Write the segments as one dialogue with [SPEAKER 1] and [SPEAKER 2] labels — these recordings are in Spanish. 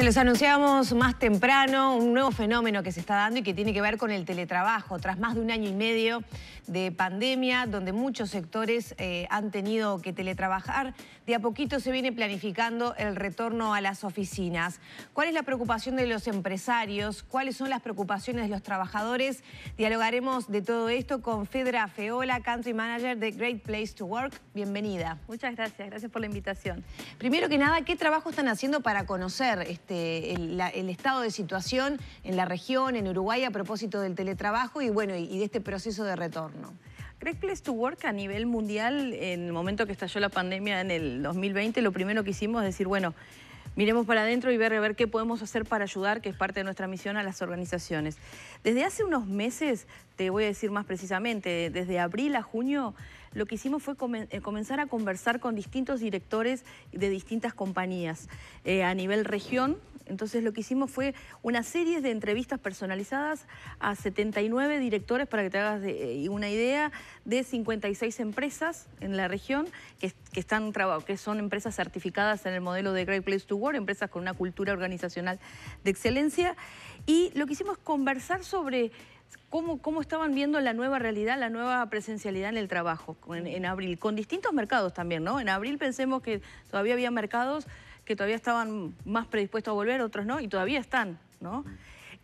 [SPEAKER 1] Se los anunciábamos más temprano, un nuevo fenómeno que se está dando y que tiene que ver con el teletrabajo. Tras más de 1 año y medio de pandemia, donde muchos sectores han tenido que teletrabajar, de a poquito se viene planificando el retorno a las oficinas. ¿Cuál es la preocupación de los empresarios? ¿Cuáles son las preocupaciones de los trabajadores? Dialogaremos de todo esto con Fedra Feola, Country Manager de Great Place to Work. Bienvenida.
[SPEAKER 2] Muchas gracias por la invitación.
[SPEAKER 1] Primero que nada, ¿qué trabajo están haciendo para conocer el estado de situación en la región, en Uruguay, a propósito del teletrabajo y de este proceso de retorno?
[SPEAKER 2] Great Place to Work a nivel mundial, en el momento que estalló la pandemia en el 2020, lo primero que hicimos es decir, bueno, miremos para adentro y ver qué podemos hacer para ayudar, que es parte de nuestra misión, a las organizaciones. Desde hace unos meses, te voy a decir más precisamente, desde abril a junio, lo que hicimos fue comenzar a conversar con distintos directores de distintas compañías a nivel región. Entonces lo que hicimos fue una serie de entrevistas personalizadas a 79 directores, para que te hagas una idea, de 56 empresas en la región que son empresas certificadas en el modelo de Great Place to Work, empresas con una cultura organizacional de excelencia. Y lo que hicimos es conversar sobre cómo estaban viendo la nueva realidad, la nueva presencialidad en el trabajo en abril, con distintos mercados también, ¿no? En abril pensemos que todavía había mercados que todavía estaban más predispuestos a volver, otros no, y todavía están, ¿no?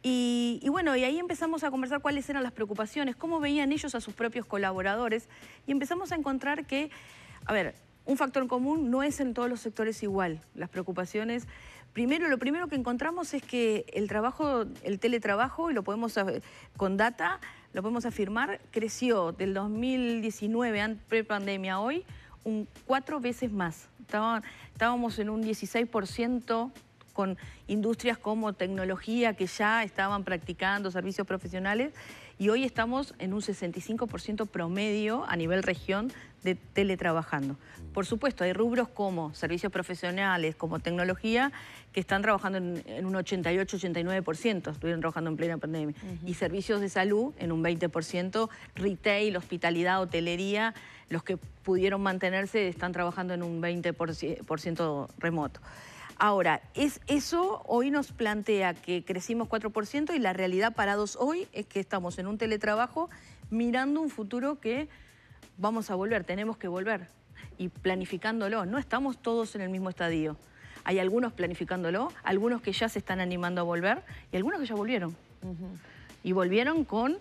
[SPEAKER 2] Y ahí empezamos a conversar cuáles eran las preocupaciones, cómo veían ellos a sus propios colaboradores, y empezamos a encontrar que, un factor en común no es en todos los sectores igual. Las preocupaciones, lo primero que encontramos es que el teletrabajo, y lo podemos, con data, lo podemos afirmar, creció del 2019, pre-pandemia, a hoy, 4 veces más. Estábamos en un 16% con industrias como tecnología que ya estaban practicando servicios profesionales, y hoy estamos en un 65% promedio a nivel región de teletrabajando. Por supuesto, hay rubros como servicios profesionales, como tecnología, que están trabajando en un 88-89%, estuvieron trabajando en plena pandemia. Y servicios de salud en un 20%, retail, hospitalidad, hotelería, los que pudieron mantenerse están trabajando en un 20% remoto. Ahora, eso hoy nos plantea que crecimos 4%, y la realidad parados hoy es que estamos en un teletrabajo mirando un futuro que vamos a volver, tenemos que volver, y planificándolo. No estamos todos en el mismo estadio. Hay algunos planificándolo, algunos que ya se están animando a volver y algunos que ya volvieron. Y volvieron con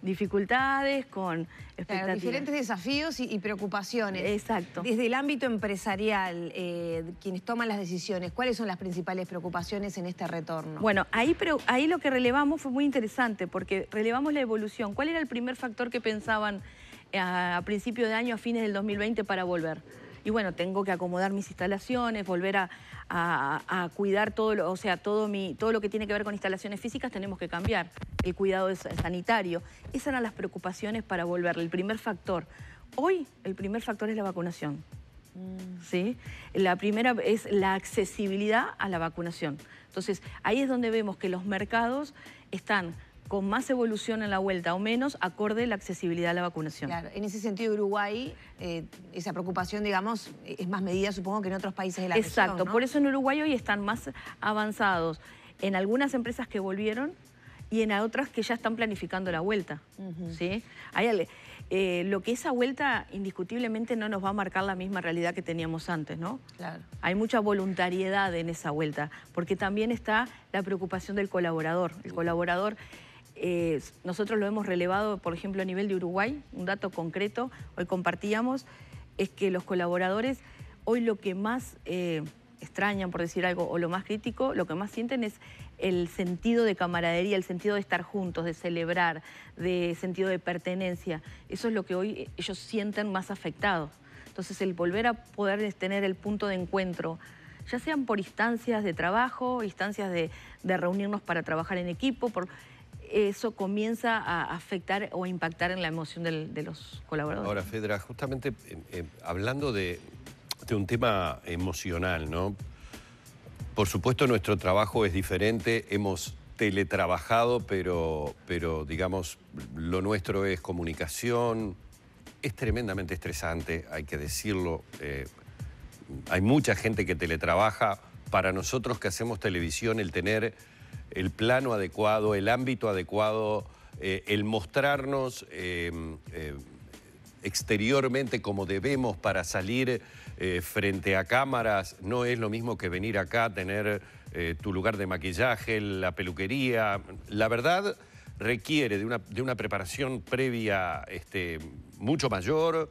[SPEAKER 2] dificultades, con expectativas.
[SPEAKER 1] Claro, diferentes desafíos y preocupaciones.
[SPEAKER 2] Exacto.
[SPEAKER 1] Desde el ámbito empresarial, quienes toman las decisiones, ¿cuáles son las principales preocupaciones en este retorno?
[SPEAKER 2] Bueno, ahí lo que relevamos fue muy interesante, porque relevamos la evolución. ¿Cuál era el primer factor que pensaban a principio de año, a fines del 2020, para volver? Y bueno, tengo que acomodar mis instalaciones, volver a cuidar todo lo que tiene que ver con instalaciones físicas, tenemos que cambiar. El cuidado sanitario. Esas eran las preocupaciones para volver, el primer factor. Hoy, el primer factor es la vacunación. ¿Sí? La primera es la accesibilidad a la vacunación. Entonces, ahí es donde vemos que los mercados están con más evolución en la vuelta o menos, acorde la accesibilidad a la vacunación.
[SPEAKER 1] Claro, en ese sentido Uruguay, esa preocupación, digamos, es más medida, supongo, que en otros países de la región,
[SPEAKER 2] Exacto,
[SPEAKER 1] ¿no?
[SPEAKER 2] por eso en Uruguay hoy están más avanzados en algunas empresas que volvieron y en otras que ya están planificando la vuelta. ¿Sí? Lo que esa vuelta indiscutiblemente no nos va a marcar la misma realidad que teníamos antes, ¿no?
[SPEAKER 1] Claro.
[SPEAKER 2] Hay mucha voluntariedad en esa vuelta, porque también está la preocupación del colaborador. El colaborador, nosotros lo hemos relevado, por ejemplo, a nivel de Uruguay, un dato concreto, hoy compartíamos, es que los colaboradores hoy lo que más extrañan, por decir algo, o lo más crítico, lo que más sienten es el sentido de camaradería, el sentido de estar juntos, de celebrar, de sentido de pertenencia. Eso es lo que hoy ellos sienten más afectado. Entonces, el volver a poder tener el punto de encuentro, ya sean por instancias de trabajo, instancias de reunirnos para trabajar en equipo, eso comienza a afectar o a impactar en la emoción de los colaboradores.
[SPEAKER 3] Ahora, Fedra, justamente hablando de un tema emocional, ¿no? Por supuesto, nuestro trabajo es diferente, hemos teletrabajado, pero digamos, lo nuestro es comunicación, es tremendamente estresante, hay que decirlo. Hay mucha gente que teletrabaja para nosotros que hacemos televisión, el tener el plano adecuado, el ámbito adecuado, el mostrarnos exteriormente como debemos para salir frente a cámaras, no es lo mismo que venir acá, tener tu lugar de maquillaje, la peluquería. La verdad requiere de una preparación previa mucho mayor.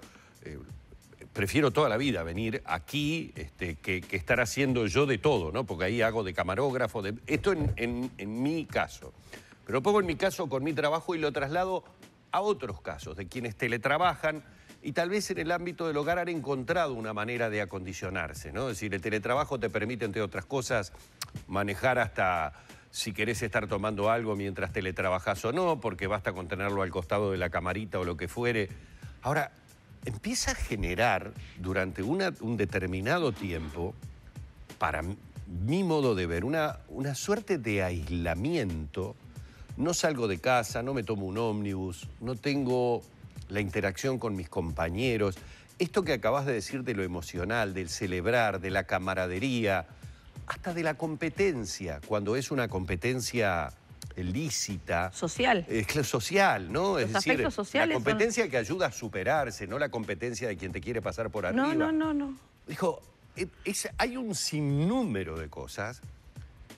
[SPEAKER 3] Prefiero toda la vida venir aquí que estar haciendo yo de todo, ¿no? Porque ahí hago de camarógrafo, esto en mi caso. Pero lo pongo en mi caso con mi trabajo y lo traslado a otros casos, de quienes teletrabajan y tal vez en el ámbito del hogar han encontrado una manera de acondicionarse, ¿no? Es decir, el teletrabajo te permite, entre otras cosas, manejar hasta si querés estar tomando algo mientras teletrabajás o no, porque basta con tenerlo al costado de la camarita o lo que fuere. Ahora, empieza a generar durante un determinado tiempo, para mi modo de ver, una suerte de aislamiento. No salgo de casa, no me tomo un ómnibus, no tengo la interacción con mis compañeros. Esto que acabas de decir de lo emocional, del celebrar, de la camaradería, hasta de la competencia, cuando es una competencia lícita.
[SPEAKER 2] Social.
[SPEAKER 3] Social, ¿no?
[SPEAKER 2] Los afectos sociales
[SPEAKER 3] la competencia que ayuda a superarse, no la competencia de quien te quiere pasar por arriba.
[SPEAKER 2] No.
[SPEAKER 3] Dijo, hay un sinnúmero de cosas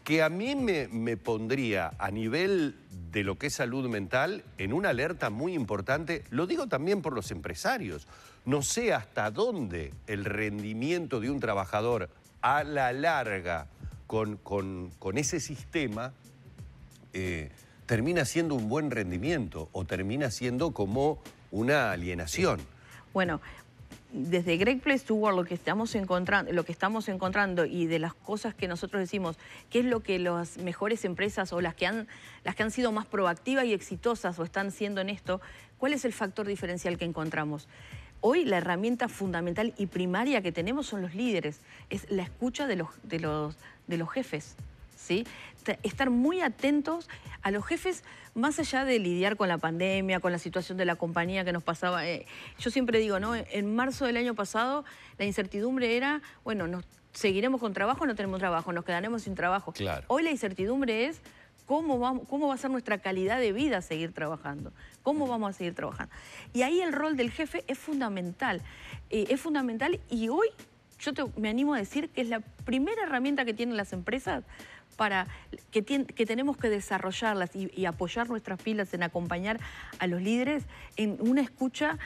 [SPEAKER 3] que a mí me pondría a nivel de lo que es salud mental en una alerta muy importante. Lo digo también por los empresarios. No sé hasta dónde el rendimiento de un trabajador a la larga con ese sistema termina siendo un buen rendimiento o termina siendo como una alienación.
[SPEAKER 2] Bueno, desde Great Place to Work lo que estamos encontrando y de las cosas que nosotros decimos, qué es lo que las mejores empresas o las que han sido más proactivas y exitosas o están siendo en esto, ¿cuál es el factor diferencial que encontramos? Hoy la herramienta fundamental y primaria que tenemos son los líderes, es la escucha de los jefes, ¿sí? Estar muy atentos a los jefes, más allá de lidiar con la pandemia, con la situación de la compañía que nos pasaba. Yo siempre digo, ¿no? En marzo del año pasado la incertidumbre era, bueno, ¿nos seguiremos con trabajo o no tenemos trabajo? ¿Nos quedaremos sin trabajo?
[SPEAKER 3] Claro.
[SPEAKER 2] Hoy la incertidumbre es cómo va a ser nuestra calidad de vida seguir trabajando. ¿Cómo vamos a seguir trabajando? Y ahí el rol del jefe es fundamental. Y hoy me animo a decir que es la primera herramienta que tienen las empresas que tenemos que desarrollarlas y apoyar nuestras filas en acompañar a los líderes en una escucha.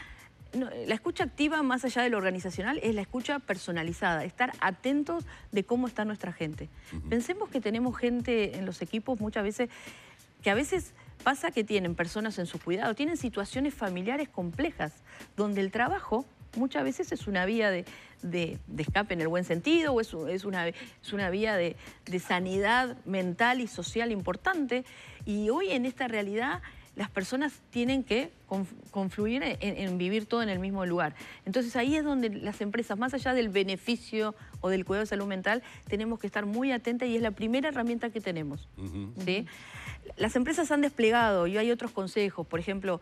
[SPEAKER 2] La escucha activa, más allá de lo organizacional, es la escucha personalizada, estar atentos de cómo está nuestra gente. Pensemos que tenemos gente en los equipos muchas veces que a veces pasa que tienen personas en su cuidado, tienen situaciones familiares complejas, donde el trabajo muchas veces es una vía de escape en el buen sentido, o es una vía de sanidad mental y social importante. Y hoy en esta realidad las personas tienen que confluir en vivir todo en el mismo lugar. Entonces ahí es donde las empresas, más allá del beneficio o del cuidado de salud mental, tenemos que estar muy atentas y es la primera herramienta que tenemos. ¿Sí? Las empresas han desplegado y hay otros consejos, por ejemplo,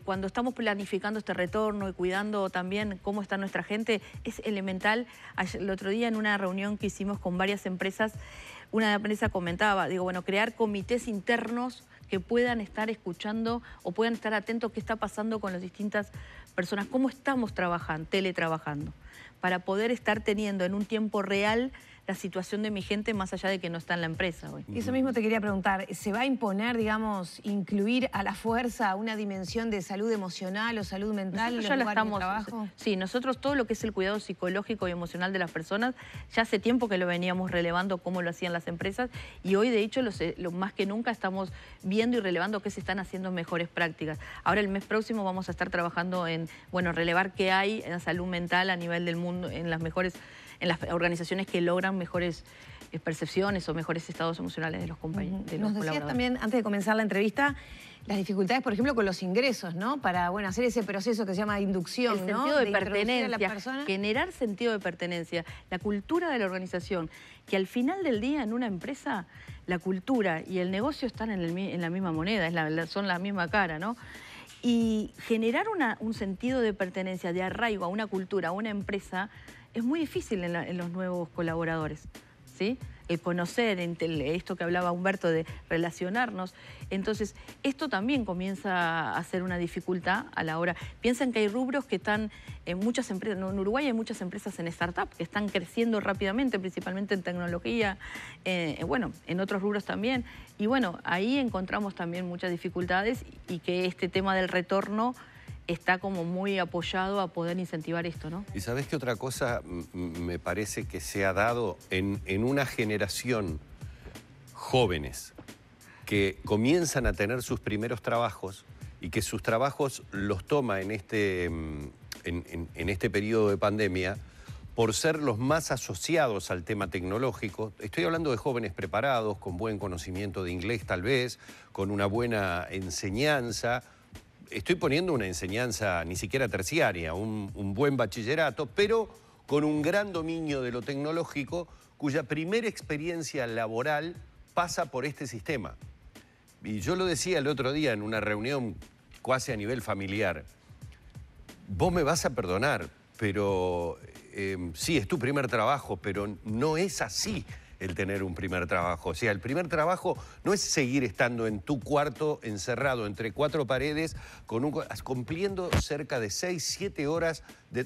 [SPEAKER 2] cuando estamos planificando este retorno y cuidando también cómo está nuestra gente, es elemental. El otro día en una reunión que hicimos con varias empresas, una empresa comentaba, crear comités internos que puedan estar escuchando o puedan estar atentos a qué está pasando con las distintas personas, cómo estamos trabajando, teletrabajando, para poder estar teniendo en un tiempo real la situación de mi gente más allá de que no está en la empresa hoy.
[SPEAKER 1] Y eso mismo te quería preguntar, ¿se va a imponer, digamos, incluir a la fuerza una dimensión de salud emocional o salud mental en los lugares de trabajo?
[SPEAKER 2] Sí, nosotros todo lo que es el cuidado psicológico y emocional de las personas, ya hace tiempo que lo veníamos relevando cómo lo hacían las empresas y hoy de hecho lo más que nunca estamos viendo y relevando qué se están haciendo mejores prácticas. Ahora el mes próximo vamos a estar trabajando en, relevar qué hay en la salud mental a nivel del mundo, en las organizaciones que logran mejores percepciones o mejores estados emocionales de los compañeros.
[SPEAKER 1] Nos decías también, antes de comenzar la entrevista, las dificultades, por ejemplo, con los ingresos, ¿no? Para, hacer ese proceso que se llama inducción,
[SPEAKER 2] el sentido de pertenencia, generar sentido de pertenencia, la cultura de la organización, que al final del día en una empresa la cultura y el negocio están en la misma moneda, son la misma cara, ¿no? Y generar un sentido de pertenencia, de arraigo a una cultura, a una empresa, es muy difícil en los nuevos colaboradores, ¿sí? El conocer, esto que hablaba Humberto de relacionarnos. Entonces, esto también comienza a ser una dificultad a la hora. Piensan que hay rubros que están en muchas empresas, en Uruguay hay muchas empresas en startup que están creciendo rápidamente, principalmente en tecnología, bueno, en otros rubros también. Y bueno, ahí encontramos también muchas dificultades y que este tema del retorno está como muy apoyado a poder incentivar esto, ¿no?
[SPEAKER 3] Y ¿sabés qué otra cosa me parece que se ha dado en una generación jóvenes que comienzan a tener sus primeros trabajos y que sus trabajos los toma en este periodo de pandemia por ser los más asociados al tema tecnológico? Estoy hablando de jóvenes preparados, con buen conocimiento de inglés tal vez, con una buena enseñanza. Estoy poniendo una enseñanza ni siquiera terciaria, un buen bachillerato, pero con un gran dominio de lo tecnológico, cuya primera experiencia laboral pasa por este sistema. Y yo lo decía el otro día en una reunión casi a nivel familiar. Vos me vas a perdonar, pero sí, es tu primer trabajo, pero no es así el tener un primer trabajo. O sea, el primer trabajo no es seguir estando en tu cuarto encerrado entre cuatro paredes cumpliendo cerca de 6, 7 horas.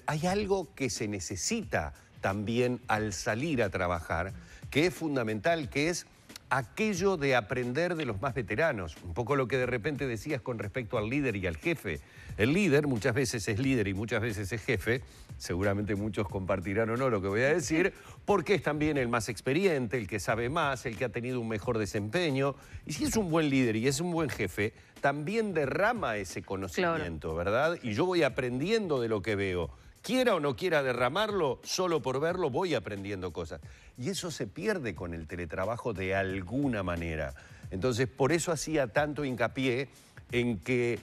[SPEAKER 3] Hay algo que se necesita también al salir a trabajar, que es fundamental, que es aquello de aprender de los más veteranos. Un poco lo que de repente decías con respecto al líder y al jefe. El líder muchas veces es líder y muchas veces es jefe. Seguramente muchos compartirán o no lo que voy a decir, porque es también el más experiente, el que sabe más, el que ha tenido un mejor desempeño. Y si es un buen líder y es un buen jefe, también derrama ese conocimiento, claro, ¿verdad? Y yo voy aprendiendo de lo que veo. Quiera o no quiera derramarlo, solo por verlo voy aprendiendo cosas. Y eso se pierde con el teletrabajo de alguna manera. Entonces, por eso hacía tanto hincapié en que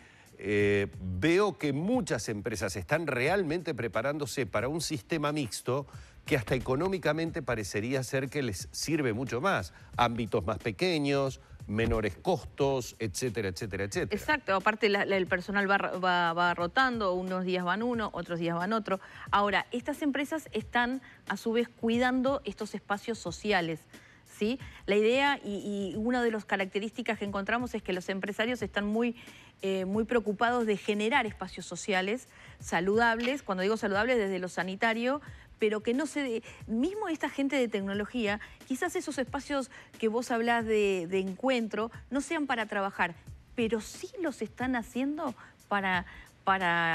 [SPEAKER 3] veo que muchas empresas están realmente preparándose para un sistema mixto que hasta económicamente parecería ser que les sirve mucho más. Ámbitos más pequeños, menores costos, etcétera, etcétera, etcétera.
[SPEAKER 2] Exacto, aparte el personal va rotando, unos días van uno, otros días van otro. Ahora, estas empresas están a su vez cuidando estos espacios sociales, ¿sí? La idea y una de las características que encontramos es que los empresarios están muy preocupados de generar espacios sociales saludables, cuando digo saludables desde lo sanitario, pero que no se... Mismo esta gente de tecnología, quizás esos espacios que vos hablás de encuentro no sean para trabajar, pero sí los están haciendo para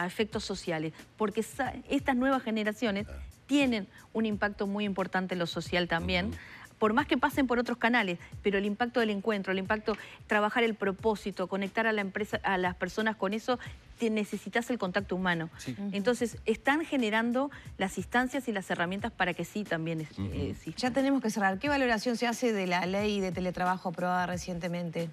[SPEAKER 2] efectos sociales, porque estas nuevas generaciones tienen un impacto muy importante en lo social también, por más que pasen por otros canales, pero el impacto del encuentro, el impacto, trabajar el propósito, conectar a la empresa, a las personas con eso, necesitas el contacto humano. Sí. Entonces, están generando las instancias y las herramientas para que sí también existan.
[SPEAKER 1] Ya tenemos que cerrar. ¿Qué valoración se hace de la ley de teletrabajo aprobada recientemente?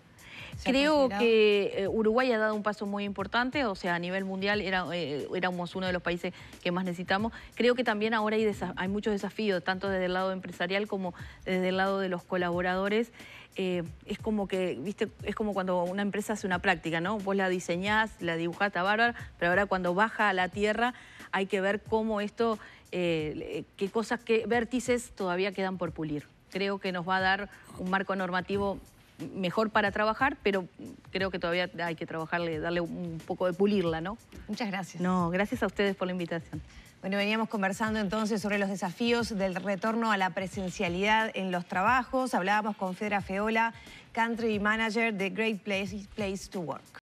[SPEAKER 2] Creo que Uruguay ha dado un paso muy importante, o sea, a nivel mundial éramos uno de los países que más necesitamos. Creo que también ahora hay muchos desafíos, tanto desde el lado empresarial como desde el lado de los colaboradores. Es como que, ¿viste? Es como cuando una empresa hace una práctica, ¿no? Vos la diseñás, la dibujás, está bárbaro, pero ahora cuando baja a la tierra hay que ver cómo esto, qué cosas, qué vértices todavía quedan por pulir. Creo que nos va a dar un marco normativo mejor para trabajar, pero creo que todavía hay que trabajarle, darle un poco de pulirla, ¿no?
[SPEAKER 1] Muchas gracias.
[SPEAKER 2] No, gracias a ustedes por la invitación.
[SPEAKER 1] Bueno, veníamos conversando entonces sobre los desafíos del retorno a la presencialidad en los trabajos. Hablábamos con Fedra Feola, Country Manager de Great Place to Work.